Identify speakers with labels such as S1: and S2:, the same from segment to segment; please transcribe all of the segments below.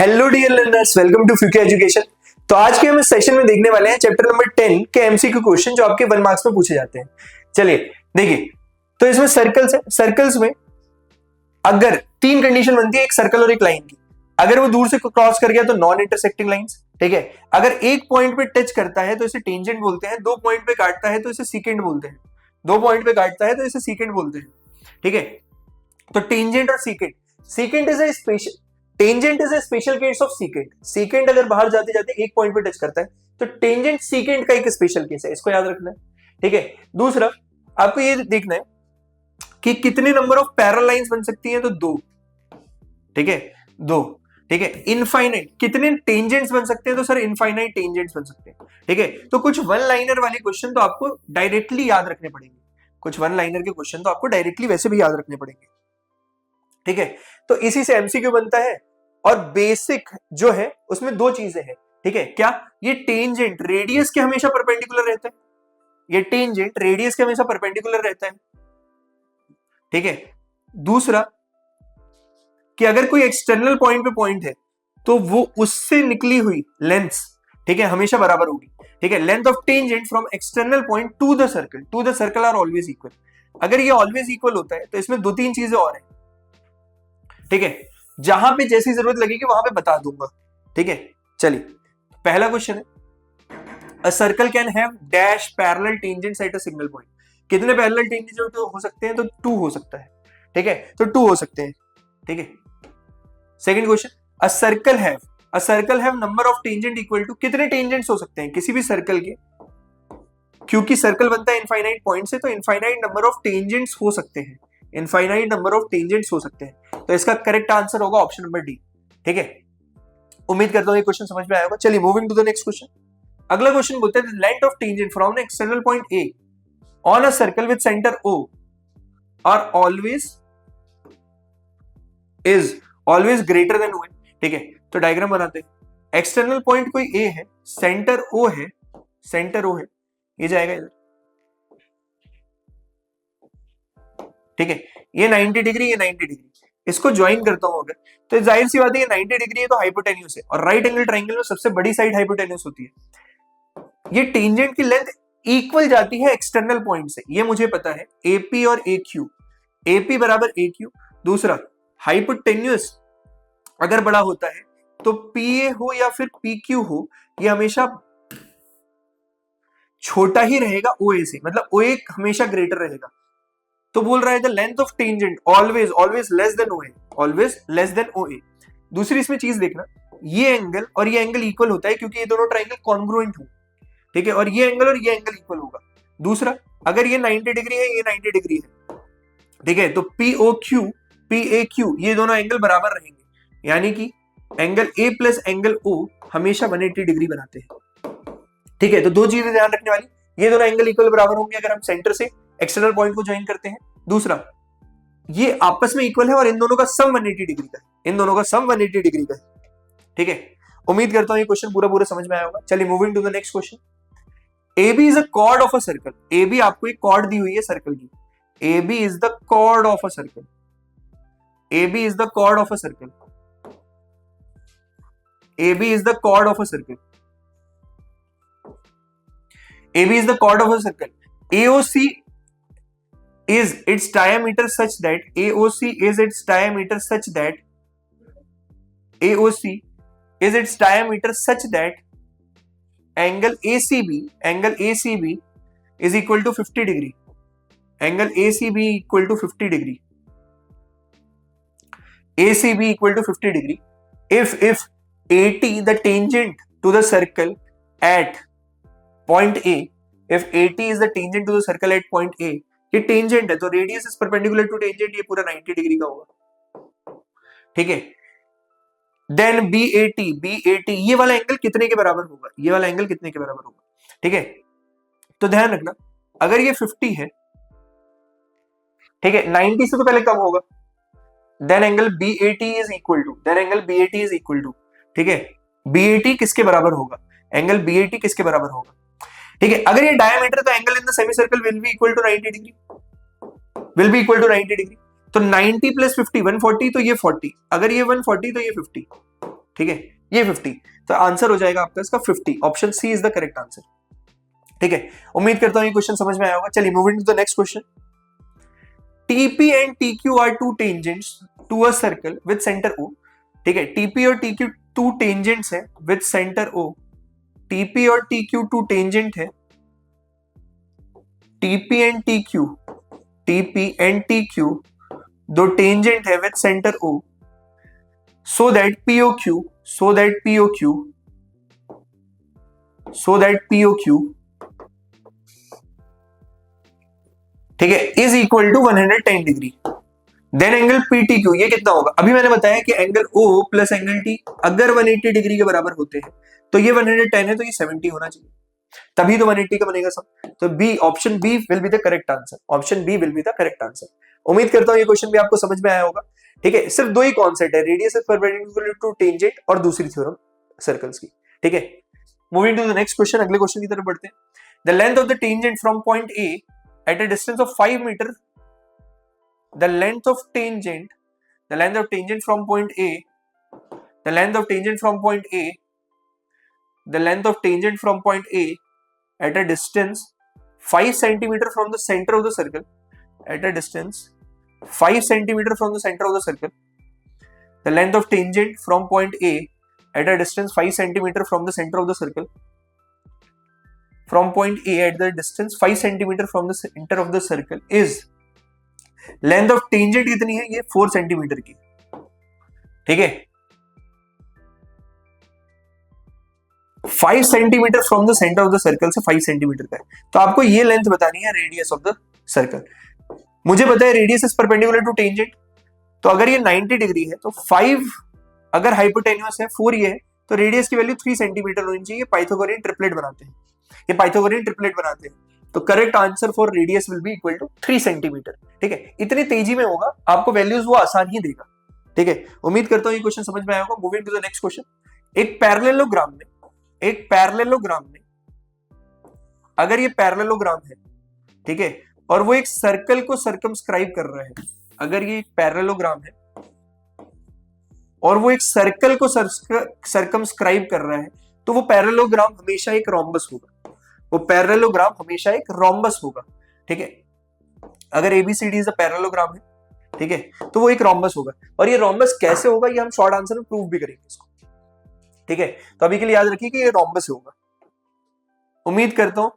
S1: Hello dear learners, welcome to Fuke education. तो आज के हम इस सेशन में देखने वाले हैं चैप्टर नंबर 10 के एमसीक्यू क्वेश्चन जो आपके 1 मार्क्स में पूछे जाते हैं। चलिए देखिए, तो इसमें सर्कल्स है। सर्कल्स में अगर तीन कंडीशन बनती है, एक सर्कल और एक लाइन की। अगर वो दूर से क्रॉस कर गया तो नॉन इंटरसेक्टिंग लाइंस, ठीक है। अगर एक पॉइंट पे टच करता है तो इसे टेंजेंट बोलते हैं, दो पॉइंट पे काटता है तो इसे सीकेंट बोलते हैं, दो पॉइंट पे काटता है तो इसे सीकेंट बोलते हैं, ठीक है। तो टेंजेंट और secant, secant is a special tangent is a special case of secant. Secant अगर बाहर जाते जाते एक पॉइंट पे टच करता है तो टेंजेंट सीकेंट का एक स्पेशल केस है, इसको याद रखना है, ठीक है। दूसरा आपको ये देखना है कि कितने नंबर ऑफ पैरेलल लाइंस बन सकती हैं, तो दो, ठीक है, दो, ठीक है। इनफाइनाइट कितने टेंजेंट्स बन सकते हैं, तो सर इनफाइनाइट टेंजेंट्स बन सकते हैं, ठीक है। तो कुछ वन लाइनर वाले क्वेश्चन तो आपको डायरेक्टली याद रखने पड़ेंगे, कुछ वन लाइनर के क्वेश्चन तो आपको डायरेक्टली वैसे भी याद रखने पड़ेंगे, ठीक है। तो इसी से एमसीक्यू बनता है। और बेसिक जो है उसमें दो चीजें हैं, ठीक है। क्या? ये टेंजेंट रेडियस के हमेशा परपेंडिकुलर रहता है, ये टेंजेंट रेडियस के हमेशा परपेंडिकुलर रहता है, ठीक है। दूसरा कि अगर कोई एक्सटर्नल पॉइंट पे पॉइंट है तो वो उससे निकली हुई लेंथ, ठीक है, हमेशा बराबर होगी, ठीक है। Length of tangent from external point to the circle are always equal. अगर ये ऑलवेज इक्वल होता है तो इसमें दो तीन चीजें और हैं, ठीक है। जहां पे जैसी जरूरत लगेगी वहां पे बता दूंगा, ठीक है। चलिए पहला क्वेश्चन है, a circle can have dash parallel tangents at a single point. कितने पैरेलल टेंजेंट्स हो सकते हैं, तो टू हो सकता है, ठीक है। तो टू हो सकते हैं, ठीक है। Second question, a circle have number of tangent equal to. कितने टेंजेंट्स हो सकते हैं किसी भी सर्कल के, क्योंकि सर्कल बनता है इनफाइनाइट पॉइंट से, तो इनफाइनाइट नंबर ऑफ टेंजेंट्स हो सकते हैं, इनफाइनाइट नंबर ऑफ टेंजेंट्स हो सकते हैं। तो इसका करेक्ट आंसर होगा ऑप्शन नंबर डी, ठीक है। उम्मीद करता हूं ये क्वेश्चन समझ में आया होगा। चलिए moving to the next question. अगला क्वेश्चन बोलते हैं length of tangent from an external point A on a circle with centre O are always greater than O, ठीक है। तो डायग्राम बनाते हैं। एक्सटर्नल पॉइंट कोई ए है, सेंटर ओ है, ये जाएगा इधर, ठीक है। ये 90 डिग्री, ये 90 डिग्री, इसको ज्वाइन करता हूं अगर, तो जाहिर सी बात है ये 90 डिग्री है तो हाइपोटेन्यूज है, और राइट एंगल ट्रायंगल में सबसे बड़ी साइड हाइपोटेन्यूज होती है। ये टेंजेंट की लेंथ इक्वल जाती है एक्सटर्नल पॉइंट से, ये मुझे पता है, एपी और AQ, एपी बराबर AQ। दूसरा, हाइपोटेन्यूज अगर बड़ा होता है तो PA हो या फिर PQ हो, ये हमेशा छोटा ही रहेगा OA से, मतलब OA हमेशा ग्रेटर रहेगा। तो बोल रहा है the length of tangent always less than OA, always less than OA। दूसरी इसमें चीज देखना, ये एंगल और ये एंगल इक्वल होता है क्योंकि ये दोनों ट्रायंगल कॉन्ग्रुएंट हो, ठीक है, और ये एंगल इक्वल होगा। दूसरा, अगर ये 90 डिग्री है, ये 90 डिग्री है, ठीक है, तो POQ PAQ ये दोनों एंगल बराबर रहेंगे, यानी कि angle A plus angle O हमेशा 180 डिग्री बनाते हैं, ठीक है। तो दो चीजें ध्यान रखने वाली, ये दोनों एंगल इक्वल बराबर होंगे अगर हम सेंटर से एक्सटर्नल पॉइंट को ज्वाइन करते हैं। दूसरा, ये आपस में इक्वल है और इन दोनों का सम 180 डिग्री का है, इन दोनों का सम 180 डिग्री का है, ठीक है। उम्मीद करता हूं ये क्वेश्चन पूरा समझ में आया होगा। चलिए moving to the next question. AB is a chord of a circle. AB आपको एक कॉर्ड दी हुई है सर्कल की, AB is the chord of a circle, AB is the chord of a circle, AB is the chord of a circle, AB is the chord of a circle, AOC is its diameter such that AOC is its diameter such that AOC is its diameter such that angle ACB is equal to 50 degree, angle ACB equal to 50 degree, ACB equal to 50 degree if AT the tangent to the circle at point A, if AT is the tangent to the circle at point A, ये tangent है तो radius is perpendicular to tangent, ये पूरा 90 degree का होगा, ठीक है। Then BAT ये वाला एंगल कितने के बराबर होगा, ये वाला एंगल कितने के बराबर होगा, ठीक है। तो ध्यान रखना, अगर ये 50 है, ठीक है, 90 से तो पहले कम होगा, then angle BAT is equal to, ठीक है, BAT किसके बराबर होगा, एंगल BAT किसके बराबर होगा, ठीक है। अगर ये डायमीटर तो angle in the semi circle will be equal to 90 degree, तो 90 प्लस 50 140, तो ये 40, अगर ये 140 तो ये 50, ठीक है, ये 50, तो आंसर हो जाएगा आपका इसका 50, option C is the correct answer. ठीक है, उम्मीद करता हूं ये क्वेश्चन समझ में आया होगा। चलिए moving to the next question. TP and TQ are two tangents to a circle with center O। ठीक है, TP और TQ टू टेंजेंट्स है with center O। TP और TQ टू टेंजेंट है, TP and TQ दो टेंजेंट है with center O, so that POQ ठीक है is equal to 110 degree. Then angle PTQ ये कितना होगा? अभी मैंने बताया कि angle O plus angle T अगर 180 डिग्री के बराबर होते हैं तो ये 110 है तो ये 70 होना चाहिए, तभी तो 180 का बनेगा सब। तो B, option B will be the correct answer, option B will be the correct answer. उम्मीद करता हूं ये क्वेश्चन भी आपको समझ में आया होगा। ठीक है, सिर्फ दो ही कॉन्सेप्ट है, radius is perpendicular to tangent और दूसरी थ्योरम सर्कल्स की। ठीक है, moving to the next question, अगले क्वेश्चन की तरफ बढ़ते हैं। The length of the tangent from point A at a distance of 5 meter, the length of tangent from point A at a distance 5 centimeter from the center of the circle, at a distance 5 centimeter from the center of the circle, the length of tangent from point A at a distance 5 centimeter from the center of the circle, from point A at the distance 5 centimeter from the center of the circle is, length of tangent कितनी है? ये 4 centimetre की। ठीक है, 5 centimetre from the centre of the circle से 5 centimetre का है, तो आपको ये लेंथ बतानी है रेडियस ऑफ द सर्कल। मुझे पता है radius is perpendicular to tangent, तो अगर ये 90 डिग्री है तो 5 अगर हाइपोटेन्यूस है, 4 ये है, तो रेडियस की वैल्यू 3 सेंटीमीटर होनी चाहिए। पाइथागोरियन ट्रिपलेट बनाते हैं, ये पाइथागोरियन ट्रिपलेट बनाते हैं, तो correct answer for radius will be equal to 3 centimetre. ठीक है, इतनी तेजी में होगा, आपको वैल्यूज वो आसान ही देगा। ठीक है, उम्मीद करता हूं ये क्वेश्चन समझ में आया होगा। Moving to the next question. एक पैरेललोग्राम में अगर ये पैरेललोग्राम है, ठीक है, और वो एक सर्कल को सर्कमस्क्राइब कर रहा है, अगर ये एक पैरेललोग्राम है और वो एक सर्कल को सर्कमस्क्राइब कर रहा है, तो वो पैरेललोग्राम हमेशा एक रोम्बस होगा। ठीक है, अगर ABCD इज अ पैरेललोग्राम है, ठीक है, तो वो एक रोम्बस होगा। और ये रोम्बस कैसे होगा ये हम शॉर्ट आंसर में प्रूव भी करेंगे इसको। ठीक है, तो अभी के लिए याद रखिए कि ये रोम्बस होगा। उम्मीद करता हूं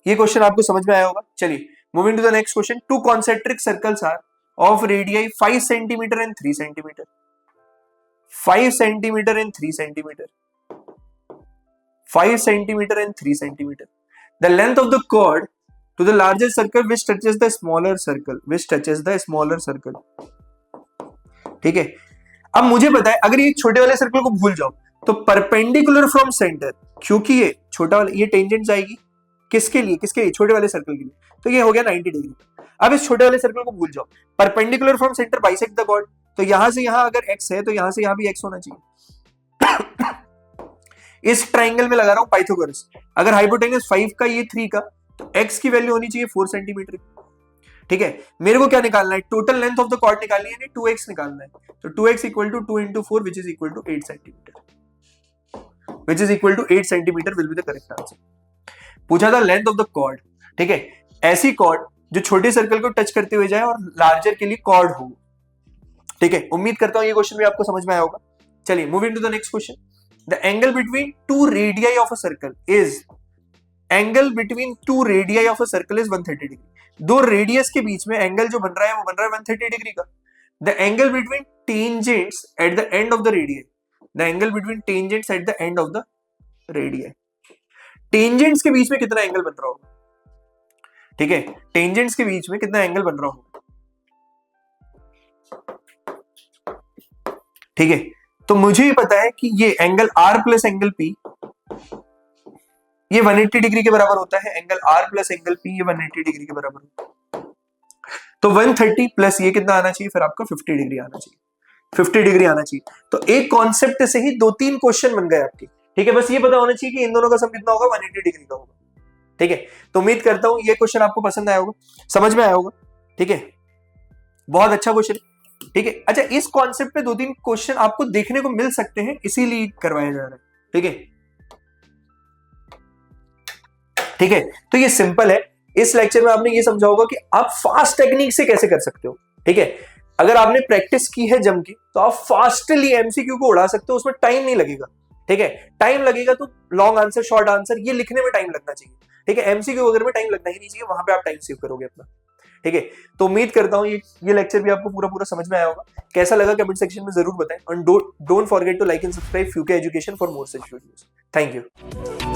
S1: ये क्वेश्चन आपको समझ में आया होगा। चलिए moving to the next question. Two concentric circles are of radii 5 centimetre and 3 centimetre, 5 centimetre and 3 centimetre, 5 centimeter and 3 centimeter. The length of the chord to the larger circle which touches the smaller circle. ठीक है, अब मुझे पता है अगर ये छोटे वाले सर्कल को भूल जाओ तो परपेंडिकुलर फ्रॉम सेंटर, क्योंकि ये छोटा वाला ये टेंजेंट जाएगी किसके लिए? छोटे वाले सर्कल के लिए, तो ये हो गया 90 डिग्री। अब इस छोटे वाले सर्कल को भूल जाओ, perpendicular from centre bisect the chord, तो यहां से यहां अगर x है तो यहां से यहां भी x होना चाहिए। इस ट्राइंगल में लगा रहा हूं पाइथागोरस, अगर हाइपोटेन्यूस 5 का ये 3 का, तो x की वैल्यू होनी चाहिए 4 सेंटीमीटर। ठीक है, मेरे को क्या निकालना है? Total length of the chord निकालनी है, 2x निकालना है, तो 2x equal to 2 into 4 which is equal to 8 centimetre will be the correct answer. पूछा था लेंथ ऑफ द कॉर्ड। ठीक है, ऐसी कॉर्ड जो छोटे सर्कल को टच करते हुए जाए और लार्जर के लिए कॉर्ड हो। ठीक है, उम्मीद करता हूं ये क्वेश्चन भी आपको समझ में आया होगा। चलिए moving to the next question. The angle between two radii of a circle is 130 degree. दो रेडियस के बीच में एंगल जो बन रहा है वो बन रहा है 130 डिग्री का। The angle between tangents at the end of the radii, tangents के बीच में कितना एंगल बन रहा होगा? ठीक है, टेंजेंट्स के बीच में कितना एंगल बन रहा होगा? ठीक है, तो मुझे ये पता है कि ये angle R plus angle P ये 180 डिग्री के बराबर होता है। Angle R plus angle P ये 180 डिग्री के बराबर होता है। तो 130 प्लस ये कितना आना चाहिए? फिर आपका 50 डिग्री आना चाहिए, 50 डिग्री आना चाहिए। तो एक कॉन्सेप्ट से ही 2-3 क्वेश्चन बन गए आपके। ठीक है, बस ये पता होना चाहिए कि इन दोनों का सम कितना होगा? 180 डिग्री का होगा। ठीक है, तो उम्मीद करता हूं ये क्वेश्चन आपको पसंद आया होगा, समझ में आया होगा। ठीक है, बहुत अच्छा क्वेश्चन। ठीक है। अच्छा, इस कॉन्सेप्ट पे 2-3 क्वेश्चन आपको देखने को मिल सकते हैं, इसीलिए करवाया जा रहा है। ठीक है, ठीक है। तो ये सिंपल है। इस लेक्चर में आपने ये समझा होगा कि आप फास्ट टेक्निक से कैसे कर सकते हो। ठीक है, अगर आपने प्रैक्टिस की है जम की तो आप फास्टली एमसीक्यू को उड़ा सकते हो, उसमें टाइम नहीं लगेगा। ठीक है, टाइम लगेगा तो लॉन्ग आंसर, शॉर्ट आंसर, ये लिखने में टाइम लगना चाहिए। ठीक है, एमसीक्यू वगैरह में टाइम लगना ही नहीं चाहिए, वहां पे आप टाइम सेव करोगे अपना। ठीक है, तो उम्मीद करता हूँ ये लेक्चर भी आपको पूरा पूरा समझ में आया होगा। कैसा लगा कमेंट सेक्शन में जरूर बताएं, और don't forget to like and subscribe Fuke education for more such videos. Thank you.